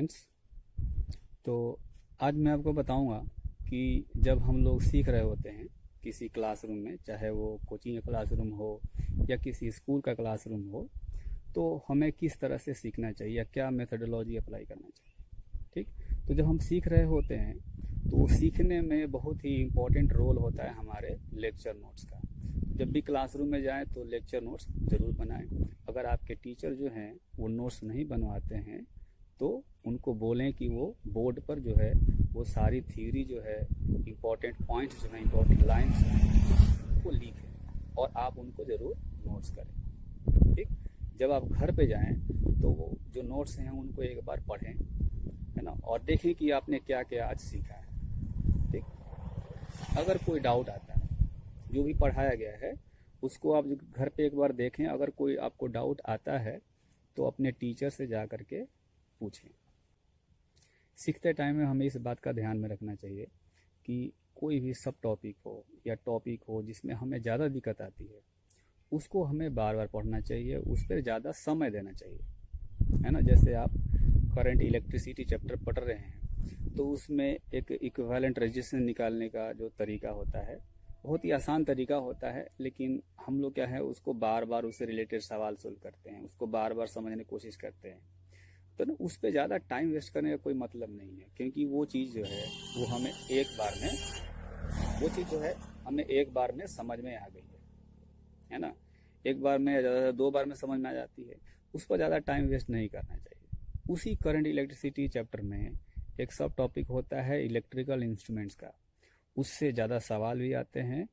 Students. तो आज मैं आपको बताऊंगा कि जब हम लोग सीख रहे होते हैं किसी क्लासरूम में, चाहे वो कोचिंग का क्लासरूम हो या किसी स्कूल का क्लासरूम हो, तो हमें किस तरह से सीखना चाहिए या क्या मेथडोलॉजी अप्लाई करना चाहिए। ठीक, तो जब हम सीख रहे होते हैं तो सीखने में बहुत ही इम्पोर्टेंट रोल होता है हमारे लेक्चर नोट्स का। जब भी क्लासरूम में जाएं तो लेक्चर नोट्स ज़रूर बनाएं। अगर आपके टीचर जो हैं वो नोट्स नहीं बनवाते हैं तो उनको बोलें कि वो बोर्ड पर जो है वो सारी थ्योरी जो है, इम्पोर्टेंट पॉइंट्स जो हैं, इम्पोर्टेंट लाइन्स वो लिखें और आप उनको ज़रूर नोट्स करें। ठीक, जब आप घर पे जाएं तो वो जो नोट्स हैं उनको एक बार पढ़ें, है ना, और देखें कि आपने क्या क्या आज सीखा है। ठीक, अगर कोई डाउट आता है जो भी पढ़ाया गया है उसको आप घर पे एक बार देखें। अगर कोई आपको डाउट आता है तो अपने टीचर से जा कर के पूछें। सीखते टाइम में हमें इस बात का ध्यान में रखना चाहिए कि कोई भी सब टॉपिक हो या टॉपिक हो जिसमें हमें ज़्यादा दिक्कत आती है उसको हमें बार बार पढ़ना चाहिए, उस पर ज़्यादा समय देना चाहिए, है ना। जैसे आप करंट इलेक्ट्रिसिटी चैप्टर पढ़ रहे हैं तो उसमें एक इक्विवेलेंट रेजिस्टेंस निकालने का जो तरीका होता है बहुत ही आसान तरीका होता है, लेकिन हम लोग क्या है उसको बार बार उससे रिलेटेड सवाल सोल्व करते हैं, उसको बार बार समझने की कोशिश करते हैं। तो ना उस पर ज़्यादा टाइम वेस्ट करने का कोई मतलब नहीं है, क्योंकि वो चीज़ जो है वो हमें एक बार में समझ में आ गई है ना। एक बार में ज़्यादा 2 बार में समझ में आ जाती है, उस पर ज़्यादा टाइम वेस्ट नहीं करना चाहिए। उसी करंट इलेक्ट्रिसिटी चैप्टर में एक सब टॉपिक होता है इलेक्ट्रिकल इंस्ट्रूमेंट्स का, उससे ज़्यादा सवाल भी आते हैं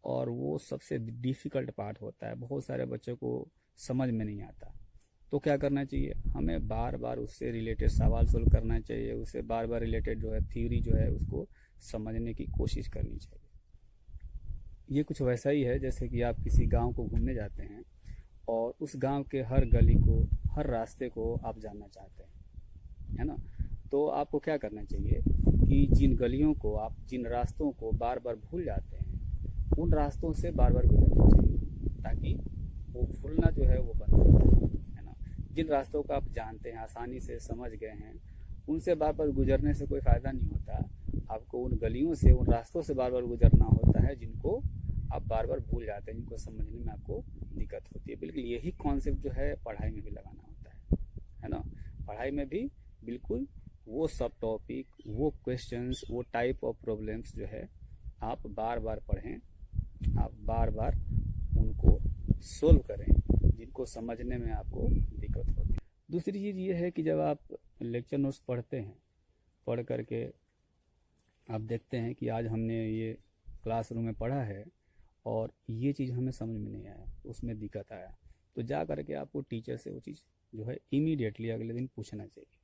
और वो सबसे डिफ़िकल्ट पार्ट होता है, बहुत सारे बच्चों को समझ में नहीं आता। तो क्या करना चाहिए, हमें बार बार उससे रिलेटेड सवाल सोल्व करना चाहिए, उससे बार बार रिलेटेड जो है थ्योरी जो है उसको समझने की कोशिश करनी चाहिए। ये कुछ वैसा ही है जैसे कि आप किसी गांव को घूमने जाते हैं और उस गांव के हर गली को, हर रास्ते को आप जानना चाहते हैं, है ना। तो आपको क्या करना चाहिए कि जिन गलियों को आप, जिन रास्तों को बार बार भूल जाते हैं उन रास्तों से बार बार गुजरना चाहिए ताकि वो भूलना जो है वो बंद हो, है ना। जिन रास्तों को आप जानते हैं, आसानी से समझ गए हैं, उनसे बार बार गुजरने से कोई फ़ायदा नहीं होता। आपको उन गलियों से, उन रास्तों से बार बार गुजरना होता है जिनको आप बार बार भूल जाते हैं, जिनको समझने में आपको दिक्कत होती है। बिल्कुल यही कॉन्सेप्ट जो है पढ़ाई में भी लगाना होता है ना। पढ़ाई में भी बिल्कुल वो सब टॉपिक, वो क्वेश्चंस, वो टाइप ऑफ प्रॉब्लम्स जो है आप बार बार पढ़ें, आप बार बार उनको सोल्व करें जिनको समझने में आपको दिक्कत होती है। दूसरी चीज़ ये है कि जब आप लेक्चर नोट्स पढ़ते हैं, पढ़ करके आप देखते हैं कि आज हमने ये क्लासरूम में पढ़ा है और ये चीज़ हमें समझ में नहीं आया, उसमें दिक्कत आया, तो जा करके आपको टीचर से वो चीज़ जो है इमीडिएटली अगले दिन पूछना चाहिए।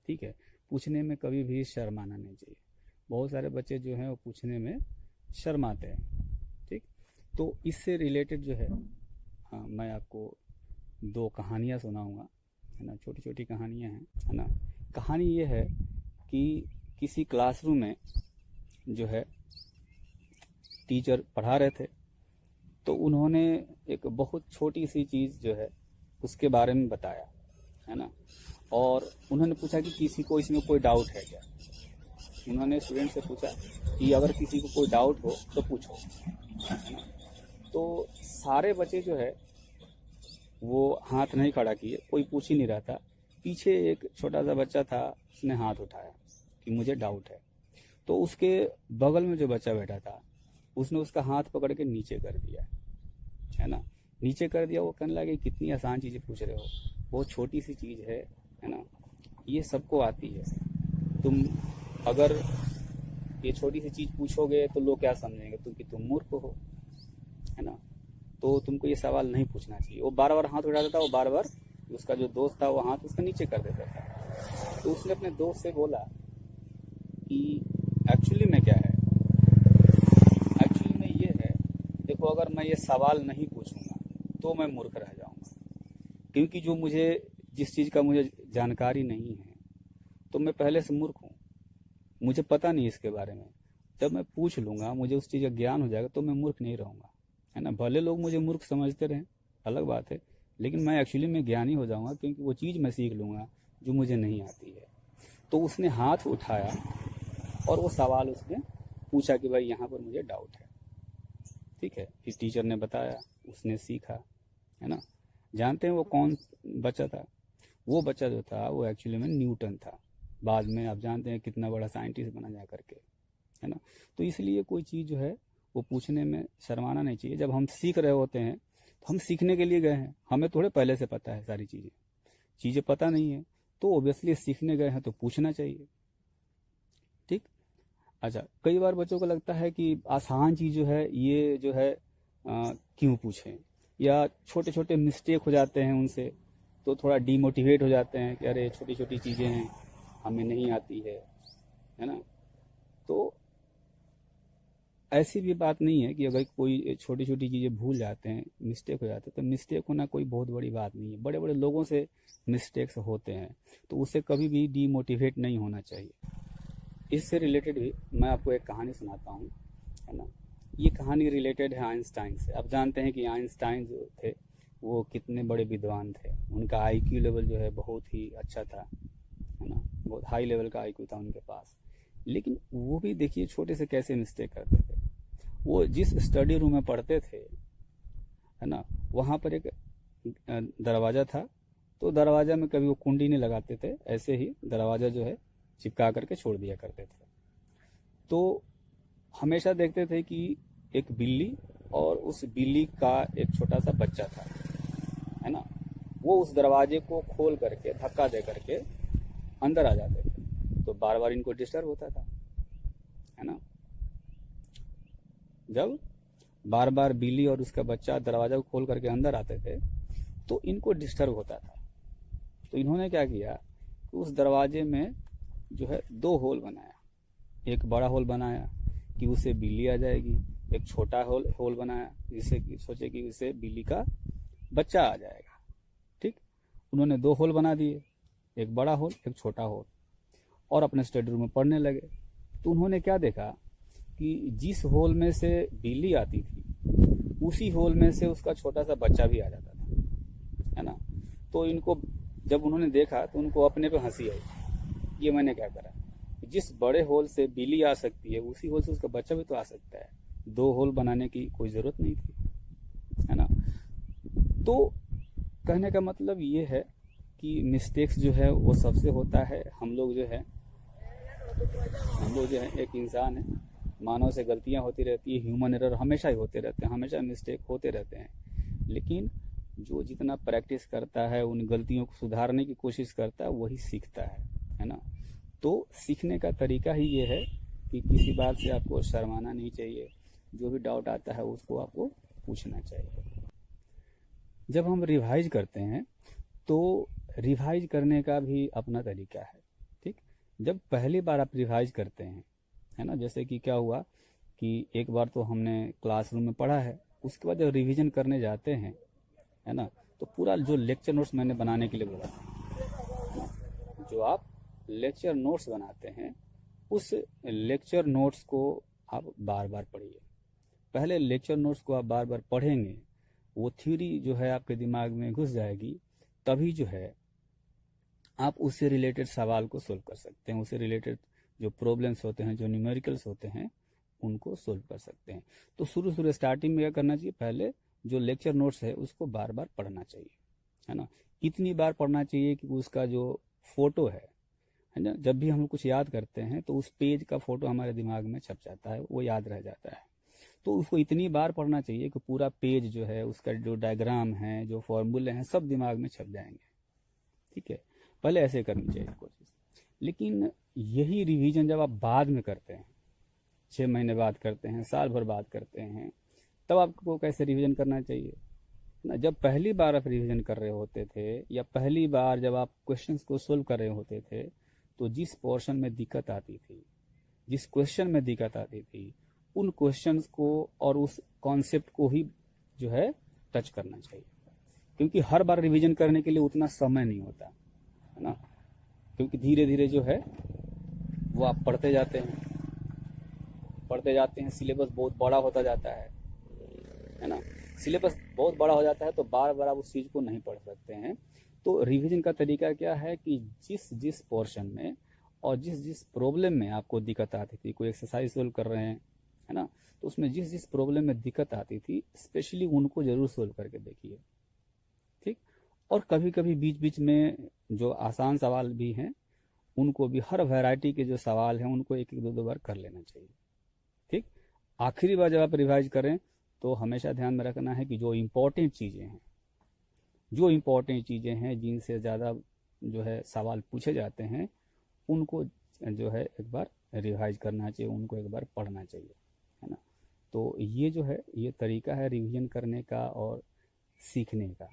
ठीक है, पूछने में कभी भी शर्माना नहीं चाहिए। बहुत सारे बच्चे जो हैं वो पूछने में शर्माते हैं। ठीक, तो इससे रिलेटेड जो है मैं आपको 2 कहानियाँ सुनाऊंगा, है ना। छोटी छोटी कहानियाँ हैं, है ना। कहानी ये है कि किसी क्लासरूम में जो है टीचर पढ़ा रहे थे तो उन्होंने एक बहुत छोटी सी चीज़ जो है उसके बारे में बताया, है ना। और उन्होंने पूछा कि किसी को इसमें कोई डाउट है क्या। उन्होंने स्टूडेंट से पूछा कि अगर किसी को कोई डाउट हो तो पूछो, है ना। तो सारे बच्चे जो है वो हाथ नहीं खड़ा किए, कोई पूछ ही नहीं रहा था। पीछे एक छोटा सा बच्चा था, उसने हाथ उठाया कि मुझे डाउट है। तो उसके बगल में जो बच्चा बैठा था उसने उसका हाथ पकड़ के नीचे कर दिया, है ना। नीचे कर दिया, वो कहने लगे कितनी आसान चीज़ें पूछ रहे हो, बहुत छोटी सी चीज़ है ना, ये सबको आती है। तुम अगर ये छोटी सी चीज़ पूछोगे तो लोग क्या समझेंगे, कि तुम मूर्ख हो, है ना। तो तुमको ये सवाल नहीं पूछना चाहिए। वो बार बार हाथ उठाता था, वो बार बार उसका जो दोस्त था वो हाथ उसका नीचे कर देता था। तो उसने अपने दोस्त से बोला कि एक्चुअली में क्या है, एक्चुअली में ये है, देखो अगर मैं ये सवाल नहीं पूछूंगा तो मैं मूर्ख रह जाऊंगा, क्योंकि जो मुझे, जिस चीज़ का मुझे जानकारी नहीं है तो मैं पहले से मूर्ख हूँ, मुझे पता नहीं इसके बारे में। जब मैं पूछ लूँगा, मुझे उस चीज़ का ज्ञान हो जाएगा तो मैं मूर्ख नहीं रहूँगा, है ना। भले लोग मुझे मूर्ख समझते रहें, अलग बात है, लेकिन मैं एक्चुअली में ज्ञानी हो जाऊँगा, क्योंकि वो चीज़ मैं सीख लूँगा जो मुझे नहीं आती है। तो उसने हाथ उठाया और वो सवाल उसने पूछा कि भाई यहाँ पर मुझे डाउट है। ठीक है, फिर टीचर ने बताया, उसने सीखा, है ना। जानते हैं वो कौन बच्चा था? वो बच्चा जो था वो एक्चुअली में न्यूटन था। बाद में आप जानते हैं कितना बड़ा साइंटिस्ट बना जा करके, है ना। तो इसलिए कोई चीज़ जो है वो पूछने में शर्माना नहीं चाहिए। जब हम सीख रहे होते हैं तो हम सीखने के लिए गए हैं, हमें थोड़े पहले से पता है सारी चीज़ें पता नहीं है, तो ओबियसली सीखने गए हैं तो पूछना चाहिए। ठीक। अच्छा, कई बार बच्चों को लगता है कि आसान चीज़ जो है ये जो है क्यों पूछें, या छोटे छोटे मिस्टेक हो जाते हैं उनसे, तो थोड़ा डीमोटिवेट हो जाते हैं कि अरे छोटी छोटी चीज़ें हैं, हमें नहीं आती है ना। तो ऐसी भी बात नहीं है कि अगर कोई छोटी छोटी चीज़ें भूल जाते हैं, मिस्टेक हो जाते हैं, तो मिस्टेक होना कोई बहुत बड़ी बात नहीं है। बड़े बड़े लोगों से मिस्टेक्स होते हैं, तो उससे कभी भी डीमोटिवेट नहीं होना चाहिए। इससे रिलेटेड भी मैं आपको एक कहानी सुनाता हूँ, है ना। ये कहानी रिलेटेड है आइंस्टाइन से। आप जानते हैं कि आइंस्टाइन जो थे वो कितने बड़े विद्वान थे। उनका आईक्यू लेवल जो है बहुत ही अच्छा था, है ना, बहुत हाई लेवल का आईक्यू था उनके पास। लेकिन वो भी देखिए छोटे से कैसे मिस्टेक करते थे। वो जिस स्टडी रूम में पढ़ते थे, है ना, वहाँ पर एक दरवाज़ा था, तो दरवाज़ा में कभी वो कुंडी नहीं लगाते थे, ऐसे ही दरवाज़ा जो है चिपका करके छोड़ दिया करते थे। तो हमेशा देखते थे कि एक बिल्ली और उस बिल्ली का एक छोटा सा बच्चा था, है ना, वो उस दरवाजे को खोल करके धक्का दे करके अंदर आ जाते थे। तो बार बार इनको डिस्टर्ब होता था, है ना। जब बार बार बिल्ली और उसका बच्चा दरवाजा को खोल करके अंदर आते थे तो इनको डिस्टर्ब होता था। तो इन्होंने क्या किया कि उस दरवाजे में जो है 2 होल बनाया। एक बड़ा होल बनाया कि उससे बिल्ली आ जाएगी, एक छोटा होल बनाया जिससे कि सोचे कि उससे बिल्ली का बच्चा आ जाएगा। ठीक, उन्होंने 2 होल बना दिए, एक बड़ा होल एक छोटा होल, और अपने स्टडी रूम में पढ़ने लगे। तो उन्होंने क्या देखा कि जिस होल में से बिल्ली आती थी उसी होल में से उसका छोटा सा बच्चा भी आ जाता था, है ना। तो इनको जब उन्होंने देखा तो उनको अपने पे हंसी आई, ये मैंने क्या करा, जिस बड़े होल से बिल्ली आ सकती है उसी होल से उसका बच्चा भी तो आ सकता है, 2 होल बनाने की कोई ज़रूरत नहीं थी, है ना। तो कहने का मतलब ये है कि मिस्टेक्स जो है वो सबसे होता है। हम लोग जो है एक इंसान है, मानव से गलतियां होती रहती है, ह्यूमन एरर हमेशा ही होते रहते हैं, हमेशा मिस्टेक होते रहते हैं। लेकिन जो जितना प्रैक्टिस करता है, उन गलतियों को सुधारने की कोशिश करता है, वही सीखता है ना। तो सीखने का तरीका ही ये है कि किसी बात से आपको शर्माना नहीं चाहिए, जो भी डाउट आता है उसको आपको पूछना चाहिए। जब हम रिवाइज करते हैं तो रिवाइज करने का भी अपना तरीका है। ठीक, जब पहली बार आप रिवाइज करते हैं, है ना, जैसे कि क्या हुआ कि एक बार तो हमने क्लासरूम में पढ़ा है, उसके बाद जब रिवीजन करने जाते हैं, है ना, तो पूरा जो लेक्चर नोट्स मैंने बनाने के लिए बोला था, जो आप लेक्चर नोट्स बनाते हैं उस लेक्चर नोट्स को आप बार बार पढ़िए। पहले लेक्चर नोट्स को आप बार बार पढ़ेंगे, वो थ्योरी जो है आपके दिमाग में घुस जाएगी, तभी जो है आप उससे रिलेटेड सवाल को सोल्व कर सकते हैं, उससे रिलेटेड जो प्रॉब्लम्स होते हैं, जो न्यूमेरिकल्स होते हैं, उनको सोल्व कर सकते हैं। तो शुरू स्टार्टिंग में क्या करना चाहिए, पहले जो लेक्चर नोट्स है उसको बार बार पढ़ना चाहिए, है ना। इतनी बार पढ़ना चाहिए कि उसका जो फोटो है ना, जब भी हम कुछ याद करते हैं तो उस पेज का फोटो हमारे दिमाग में छप जाता है, वो याद रह जाता है। तो उसको इतनी बार पढ़ना चाहिए कि पूरा पेज जो है, उसका जो डायग्राम है, जो फॉर्मूले हैं, सब दिमाग में छप जाएंगे। ठीक है, पहले ऐसे करनी चाहिए कोशिश। लेकिन यही रिवीजन जब आप बाद में करते हैं, 6 महीने बाद करते हैं, साल भर बाद करते हैं, तब आपको कैसे रिवीजन करना चाहिए ना। जब पहली बार आप रिवीजन कर रहे होते थे, या पहली बार जब आप क्वेश्चंस को सोल्व कर रहे होते थे, तो जिस पोर्शन में दिक्कत आती थी, जिस क्वेश्चन में दिक्कत आती थी, उन क्वेश्चंस को और उस कॉन्सेप्ट को ही जो है टच करना चाहिए। क्योंकि हर बार रिवीजन करने के लिए उतना समय नहीं होता, है ना। क्योंकि धीरे धीरे जो है वो आप पढ़ते जाते हैं, सिलेबस बहुत बड़ा होता जाता है ना। सिलेबस बहुत बड़ा हो जाता है तो बार बार आप उस चीज़ को नहीं पढ़ सकते हैं। तो रिवीजन का तरीका क्या है कि जिस पोर्शन में और जिस जिस प्रॉब्लम में आपको दिक्कत आती थी, कोई एक्सरसाइज सोल्व कर रहे हैं, है ना, तो उसमें जिस जिस प्रॉब्लम में दिक्कत आती थी स्पेशली उनको जरूर सोल्व करके देखिए, ठीक। और कभी कभी बीच बीच में जो आसान सवाल भी हैं उनको भी, हर वैरायटी के जो सवाल हैं उनको एक एक दो बार कर लेना चाहिए, ठीक। आखिरी बार जब आप रिवाइज करें तो हमेशा ध्यान में रखना है कि जो इम्पोर्टेंट चीज़ें हैं जिनसे ज़्यादा जो है सवाल पूछे जाते हैं उनको जो है एक बार रिवाइज करना चाहिए, उनको एक बार पढ़ना चाहिए, है ना। तो ये जो है ये तरीका है रिवीजन करने का और सीखने का,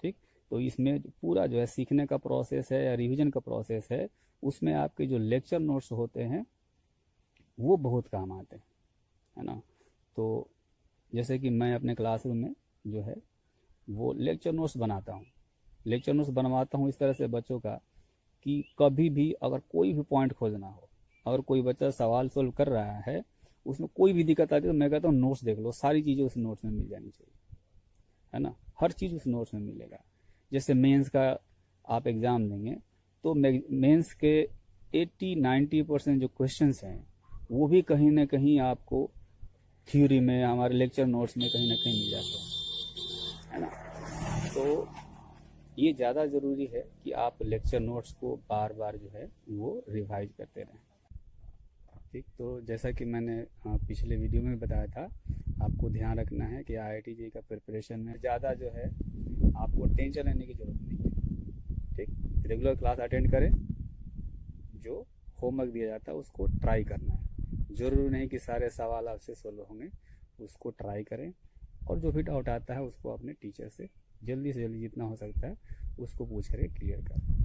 ठीक। तो इसमें पूरा जो है सीखने का प्रोसेस है या रिवीजन का प्रोसेस है, उसमें आपके जो लेक्चर नोट्स होते हैं वो बहुत काम आते हैं, है ना। तो जैसे कि मैं अपने क्लासरूम में जो है वो लेक्चर नोट्स बनवाता हूँ इस तरह से बच्चों का कि कभी भी अगर कोई भी पॉइंट खोजना हो, अगर कोई बच्चा सवाल सोल्व कर रहा है उसमें कोई भी दिक्कत आती है तो मैं कहता हूँ नोट्स देख लो, सारी चीज़ें उस नोट्स में मिल जानी चाहिए, है ना, हर चीज़ उस नोट्स में मिलेगा। जैसे मेंस का आप एग्ज़ाम देंगे तो मेंस के 80-90% जो क्वेश्चंस हैं वो भी कहीं ना कहीं आपको थ्योरी में, हमारे लेक्चर नोट्स में कहीं ना कहीं मिल जाते हैं, है ना। तो ये ज़्यादा ज़रूरी है कि आप लेक्चर नोट्स को बार बार जो है वो रिवाइज करते रहें, ठीक। तो जैसा कि मैंने पिछले वीडियो में बताया था, आपको ध्यान रखना है कि IIT JEE का प्रिपरेशन में ज़्यादा जो है आपको टेंशन लेने की ज़रूरत नहीं है, ठीक। रेगुलर क्लास अटेंड करें, जो होमवर्क दिया जाता है उसको ट्राई करना है, ज़रूरी नहीं कि सारे सवाल आपसे सोल्व होंगे, उसको ट्राई करें और जो भी डाउट आता है उसको अपने टीचर से जल्दी जितना हो सकता है उसको पूछ कर क्लियर करें।